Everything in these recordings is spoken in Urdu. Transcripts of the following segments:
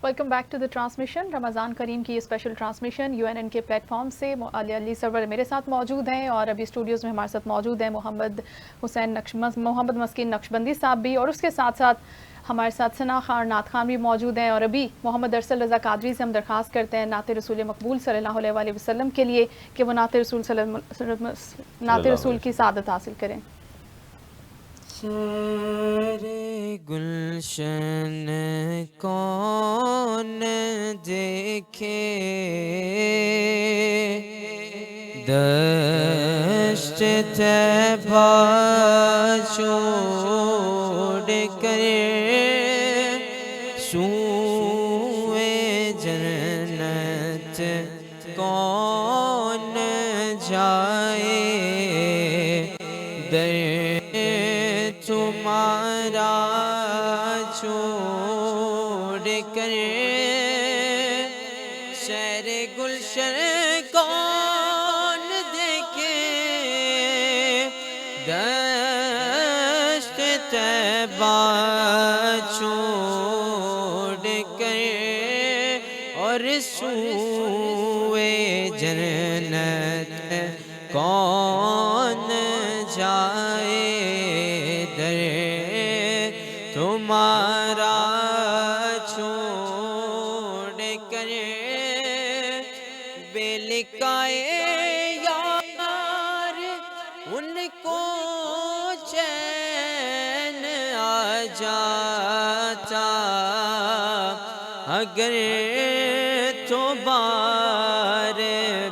Welcome back to the transmission. Ramzan Kareem کی یہ اسپیشل ٹرانسمیشن UNN کے پلیٹ فارم سے علی سرور میرے ساتھ موجود ہیں اور ابھی اسٹوڈیوز میں ہمارے ساتھ موجود ہیں محمد مسکین نقشبندی صاحب بھی, اور اس کے ساتھ ساتھ ہمارے ساتھ ثنا خان نعت خان بھی موجود ہیں. اور ابھی محمد ارسل رضا قادری سے ہم درخواست کرتے ہیں نعت رسول مقبول صلی اللہ علیہ وسلم کے لیے کہ وہ نعت رسول کی سعادت حاصل کریں. شہر گلشن کون دیکھے, دشت طیبہ چھوڑ کر سوئے جنت کون جائے, تمہارا چھوڑ کر شہر گلشن کون دیکھے, دشت طیبہ چھوڑ کر اور سوئے جنت کون جائے, تمہارا چھوڑ کر بے لکھائے یار ان کو چین آ جاتا, اگر تو بار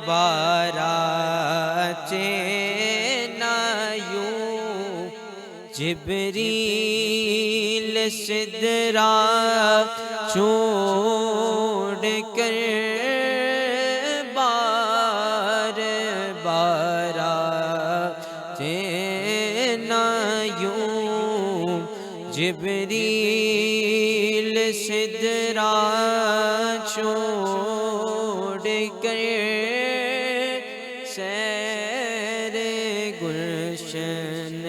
بار آتے نہ یوں جبریل سدرا چھوڑ کر بار بار آتے نہ یوں, جبریل سدرا چھوڑ کر سیر گلشن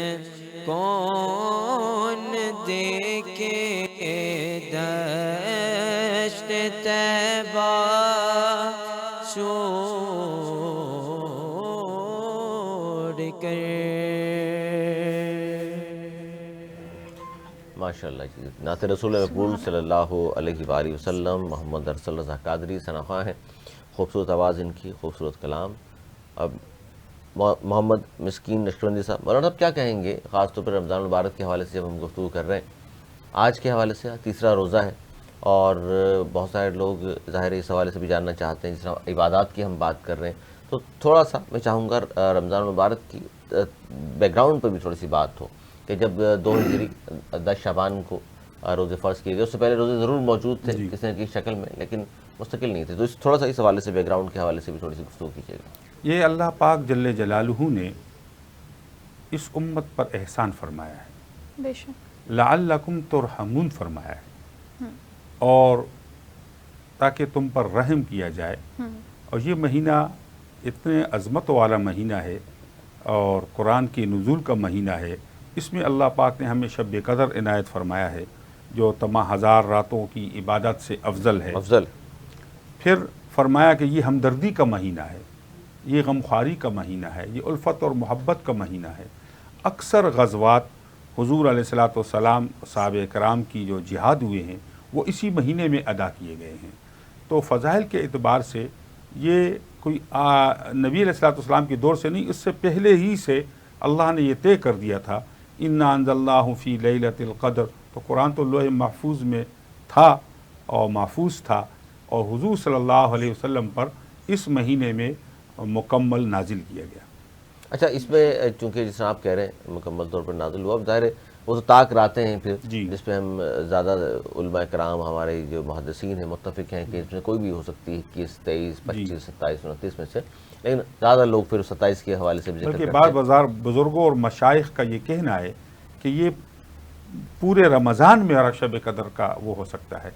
کون دیکھے, دشت طیبہ چھوڑ کر. ماشاء اللہ جی, نعت رسول مقبول صلی اللہ علیہ وآلہ وسلم. محمد ارسل رضا قادری ثنا خان ہیں, خوبصورت آواز ان کی, خوبصورت کلام. اب محمد مسکین نقشبندی صاحب, مولانا صاحب کیا کہیں گے خاص طور پر رمضان المبارک کے حوالے سے جب ہم گفتگو کر رہے ہیں, آج کے حوالے سے تیسرا روزہ ہے اور بہت سارے لوگ ظاہر اس حوالے سے بھی جاننا چاہتے ہیں, جس طرح عبادات کی ہم بات کر رہے ہیں, تو تھوڑا سا میں چاہوں گا رمضان المبارک کی بیک گراؤنڈ پر بھی تھوڑی سی بات ہو کہ جب 2 ہجری 10 شعبان کو روزے فرض کیے گئے, اس سے پہلے روزے ضرور موجود تھے کسی نہ کسی شکل میں, لیکن مستقل نہیں تھے, تو تھوڑا سا اس حوالے سے بیک گراؤنڈ کے حوالے سے بھی تھوڑی سی گفتگو کیجیے گا. یہ اللہ پاک جل جلالہ نے اس امت پر احسان فرمایا ہے, بے شک لعلکم ترحمون فرمایا ہے, اور تاکہ تم پر رحم کیا جائے. اور یہ مہینہ اتنے عظمت والا مہینہ ہے اور قرآن کی نزول کا مہینہ ہے. اس میں اللہ پاک نے ہمیں شب قدر عنایت فرمایا ہے جو تمام 1000 راتوں کی عبادت سے افضل ہے. پھر فرمایا کہ یہ ہمدردی کا مہینہ ہے, یہ غمخواری کا مہینہ ہے, یہ الفت اور محبت کا مہینہ ہے. اکثر غزوات حضور علیہ الصلوۃ والسلام صحابہ کرام کی جو جہاد ہوئے ہیں وہ اسی مہینے میں ادا کیے گئے ہیں. تو فضائل کے اعتبار سے یہ کوئی نبی علیہ الصلوۃ والسلام کے دور سے نہیں, اس سے پہلے ہی سے اللہ نے یہ طے کر دیا تھا انا انزلناہ فی لیلۃ القدر. تو قرآن تو لوح محفوظ میں تھا اور محفوظ تھا, اور حضور صلی اللہ علیہ وسلم پر اس مہینے میں مکمل نازل کیا گیا. اچھا, اس میں چونکہ جس طرح آپ کہہ رہے ہیں مکمل طور پر نازل ہوا, اب ظاہر ہے وہ تو طاق راتیں ہیں پھر جس پہ ہم زیادہ علماء کرام ہمارے جو محدثین ہیں متفق ہیں کہ اس میں کوئی بھی ہو سکتی ہے 21 23 25 27 29 میں سے, لیکن زیادہ لوگ پھر 27 کے حوالے سے بھی ذکر کرتے ہیں. بار بازار بزرگوں اور مشائخ کا یہ کہنا ہے کہ یہ پورے رمضان میں شب قدر کا وہ ہو سکتا ہے.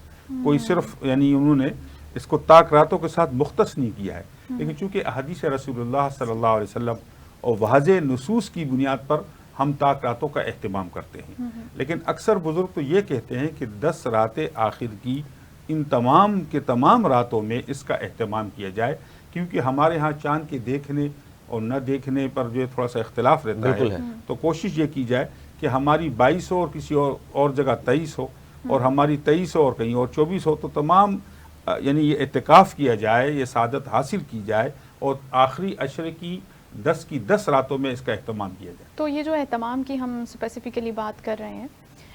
کوئی صرف یعنی انہوں نے اس کو طاق راتوں کے ساتھ مختص نہیں کیا ہے, لیکن چونکہ احادیث رسول اللہ صلی اللہ علیہ وسلم اور واضح نصوص کی بنیاد پر ہم طاق راتوں کا اہتمام کرتے ہیں. لیکن اکثر بزرگ تو یہ کہتے ہیں کہ 10 راتیں آخر کی ان تمام کے تمام راتوں میں اس کا اہتمام کیا جائے، کیونکہ ہمارے ہاں چاند کے دیکھنے اور نہ دیکھنے پر جو تھوڑا سا اختلاف رہتا بالکل ہے، ہے۔ تو کوشش یہ کی جائے کہ ہماری 22 ہو اور کسی اور جگہ 23 ہو، اور ہماری 23 ہو اور کہیں اور 24 ہو، تو تمام یعنی یہ اعتکاف کیا جائے، یہ سعادت حاصل کی جائے، اور آخری عشرے کی 10 راتوں میں اس کا اہتمام کیا جائے۔ تو یہ جو اہتمام کی ہم اسپیسیفکلی بات کر رہے ہیں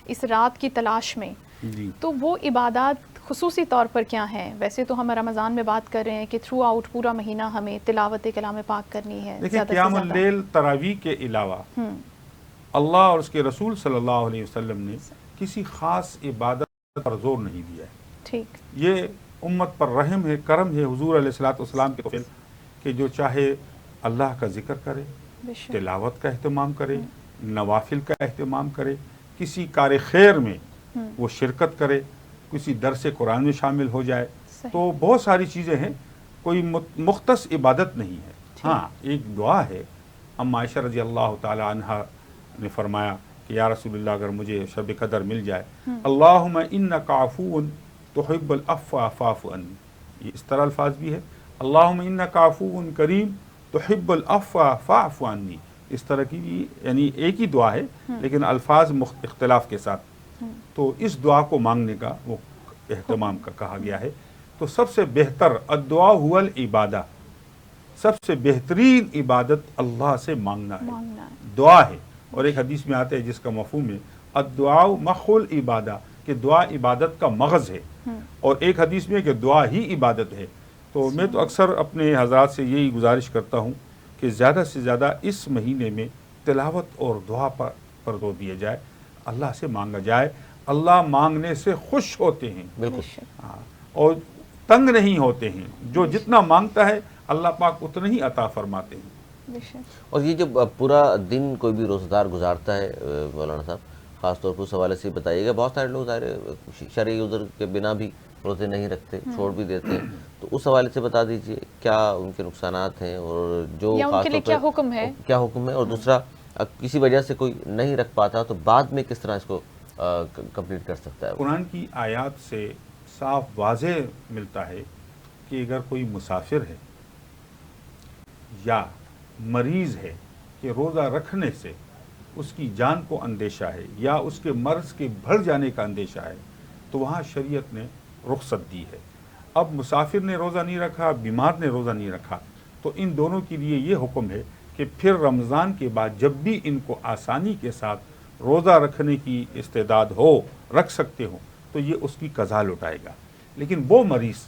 اس رات کی تلاش میں، جی، تو وہ عبادات خصوصی طور پر کیا ہیں؟ ویسے تو ہم رمضان میں بات کر رہے ہیں کہ تھرو آؤٹ پورا مہینہ ہمیں تلاوت کلام پاک کرنی ہے دیکھیں زیادہ سے قیام زیادہ۔ اللیل تراویح کے علاوہ اللہ اور اس کے رسول صلی اللہ علیہ وسلم نے کسی خاص عبادت پر زور نہیں دیا ہے۔ ٹھیک، یہ امت پر رحم ہے، کرم ہے حضور علیہ الصلوۃ والسلام کے فعل کہ جو چاہے اللہ کا ذکر کرے، بے شک، تلاوت کا اہتمام کرے، نوافل کا اہتمام کرے، کسی کار خیر میں وہ شرکت کرے، کسی درس قرآن میں شامل ہو جائے۔ صحیح۔ تو بہت ساری چیزیں ہیں، کوئی مختص عبادت نہیں ہے۔ ہاں ایک دعا ہے، ام عائشہ رضی اللہ تعالی عنہا نے فرمایا کہ یا رسول اللہ اگر مجھے شب قدر مل جائے، اللہم انک عفو تحب العفو فاعف عنی، یہ اس طرح الفاظ بھی ہے، اللہم انک عفو کریم تحب العفو فاعف عنی، اس طرح کی بھی یعنی ایک ہی دعا ہے لیکن الفاظ اختلاف کے ساتھ۔ تو اس دعا کو مانگنے کا وہ اہتمام کا کہا گیا ہے۔ تو سب سے بہتر الدعاء هو العبادہ، سب سے بہترین عبادت اللہ سے مانگنا ہے، دعا ہے۔ اور ایک حدیث میں آتا ہے جس کا مفہوم ہے الدعاء مخ العبادہ، کہ دعا عبادت کا مغز ہے، اور ایک حدیث میں کہ دعا ہی عبادت ہے۔ تو میں تو اکثر اپنے حضرات سے یہی گزارش کرتا ہوں کہ زیادہ سے زیادہ اس مہینے میں تلاوت اور دعا پر زور دیا جائے، اللہ سے مانگا جائے۔ اللہ مانگنے سے خوش ہوتے ہیں، بالکل، ہاں، اور تنگ نہیں ہوتے ہیں، جو جتنا مانگتا ہے اللہ پاک اتنا ہی عطا فرماتے ہیں۔ بے شک، اور یہ جو پورا دن کوئی بھی روزہ دار گزارتا ہے مولانا صاحب، خاص طور پر اس حوالے سے بتائیے گا، بہت سارے لوگ ظاہر شرعی عذر کے بنا بھی روزے نہیں رکھتے، چھوڑ بھی دیتے ہیں، تو اس حوالے سے بتا دیجئے کیا ان کے نقصانات ہیں، اور جو یا ان خاص کے لیے طور کیا حکم ہے؟ کیا حکم ہے، اور دوسرا کسی وجہ سے کوئی نہیں رکھ پاتا تو بعد میں کس طرح اس کو کمپلیٹ کر سکتا ہے؟ قرآن کی آیات سے صاف واضح ملتا ہے کہ اگر کوئی مسافر ہے یا مریض ہے کہ روزہ رکھنے سے اس کی جان کو اندیشہ ہے یا اس کے مرض کے بڑھ جانے کا اندیشہ ہے، تو وہاں شریعت نے رخصت دی ہے۔ اب مسافر نے روزہ نہیں رکھا، بیمار نے روزہ نہیں رکھا، تو ان دونوں کے لیے یہ حکم ہے کہ پھر رمضان کے بعد جب بھی ان کو آسانی کے ساتھ روزہ رکھنے کی استعداد ہو، رکھ سکتے ہو، تو یہ اس کی قضا لوٹائے گا۔ لیکن وہ مریض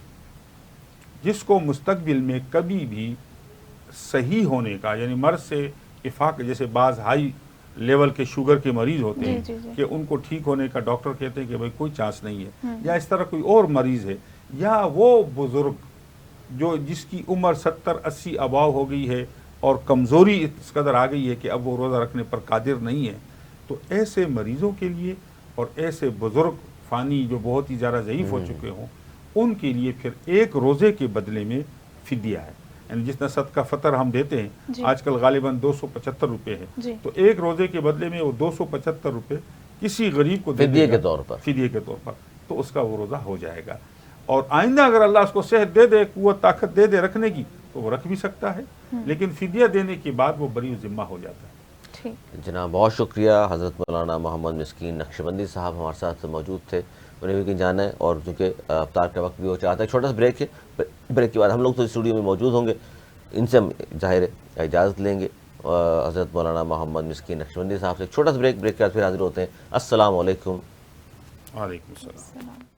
جس کو مستقبل میں کبھی بھی صحیح ہونے کا یعنی مرض سے افاق، جیسے بعض ہائی لیول کے شوگر کے مریض ہوتے ہیں جی۔ کہ ان کو ٹھیک ہونے کا ڈاکٹر کہتے ہیں کہ بھائی کوئی چانس نہیں ہے، یا اس طرح کوئی اور مریض ہے، یا وہ بزرگ جو جس کی عمر 70-80 اباؤ ہو گئی ہے اور کمزوری اس قدر آ گئی ہے کہ اب وہ روزہ رکھنے پر قادر نہیں ہے، تو ایسے مریضوں کے لیے اور ایسے بزرگ فانی جو بہت ہی زیادہ ضعیف ہو چکے ہوں، ان کے لیے پھر ایک روزے کے بدلے میں فدیہ ہے، یعنی جس طرح صدقہ فطر ہم دیتے ہیں آج کل غالباً 275 روپے ہے، تو ایک روزے کے بدلے میں وہ 275 روپے کسی غریب کو فدیے کے طور پر، فدیے کے طور پر، تو اس کا وہ روزہ ہو جائے گا۔ اور آئندہ اگر اللہ اس کو صحت دے دے، قوت طاقت دے دے رکھنے کی، تو وہ رکھ بھی سکتا ہے، لیکن فدیہ دینے کے بعد وہ بری ذمہ ہو جاتا ہے۔ جناب بہت شکریہ، حضرت مولانا محمد مسکین نقشبندی صاحب ہمارے ساتھ موجود تھے، انہیں بھی کہیں جانا ہے، اور چونکہ افطار کا وقت بھی ہو چاہتا ہے، چھوٹا سا بریک ہے، بریک کے بعد ہم لوگ تو اسٹوڈیو میں موجود ہوں گے، ان سے ہم ظاہر ہے اجازت لیں گے حضرت مولانا محمد مسکین نقشبندی صاحب سے۔ ایک چھوٹا سا بریک کے بعد پھر حاضر ہوتے ہیں۔ السلام علیکم۔ وعلیکم السلام۔